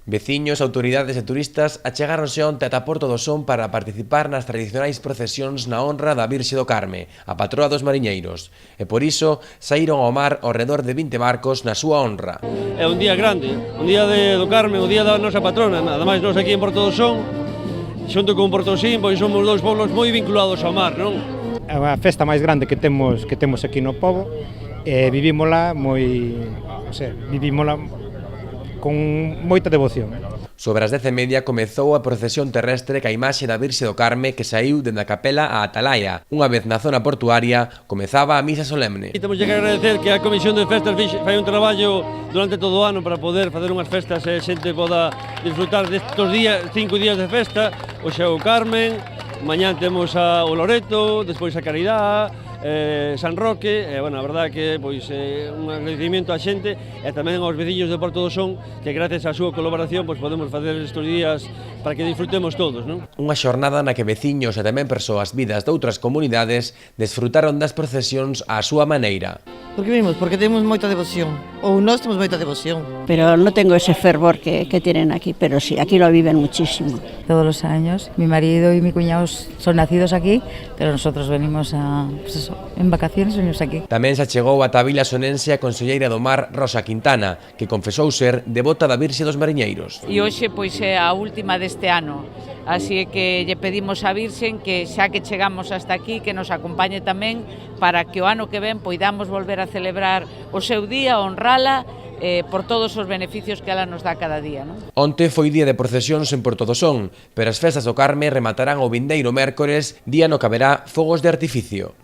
Veciños, autoridades e turistas achegáronse onte ata Porto do Son para participar nas tradicionais procesións na honra da Virxe do Carme, a patroa dos mariñeiros, e por iso saíron ao mar ao redor de 20 barcos na súa honra. É un día grande, un día do Carme, un día da nosa patrona, nada máis nós aquí en Porto do Son, xunto con Portosín, pois somos dous pobos moi vinculados ao mar, non? É a festa máis grande que temos aquí no pobo, e vivímola con moita devoción. Sobre as 10:30 comezou a procesión terrestre ca imaxe da Virxe do Carme que saíu dende a capela á Atalaia. Unha vez na zona portuaria, comezaba a misa solemne. E temos que agradecer que a Comisión de Festas fai un traballo durante todo o ano para poder facer unhas festas e a xente poda disfrutar destes días, 5 días de festa. Hoxe é o Carmen, mañá temos o Loreto, despois a Caridad, San Roque, e, bueno, a verdade que pois, un agradecimiento á xente e tamén aos veciños de Porto do Son que gracias á súa colaboración pois, podemos facer estes días para que disfrutemos todos, non? Unha xornada na que veciños e tamén persoas vidas de outras comunidades desfrutaron das procesións á súa maneira. Porque vimos, porque temos moita devoción, ou nós temos moita devoción. Pero no tengo ese fervor que tienen aquí, pero sí, aquí lo viven muchísimo. Todos los años, mi marido y mi cuñado son nacidos aquí, pero nosotros venimos en vacaciones, venimos aquí. Tamén se achegou a Vila Sonense a conselleira do Mar, Rosa Quintana, que confesou ser devota da Virxe dos Mariñeiros. E hoxe pois é a última deste ano, así que lle pedimos á Virxen que xa que chegamos hasta aquí, que nos acompañe tamén para que o ano que ven poidamos volver a celebrar o seu día, honrala, por todos os beneficios que ela nos dá cada día, non? Onte foi día de procesións en Porto do Son, pero as festas do Carme rematarán o vindeiro mércores, día no que haberá fogos de artificio.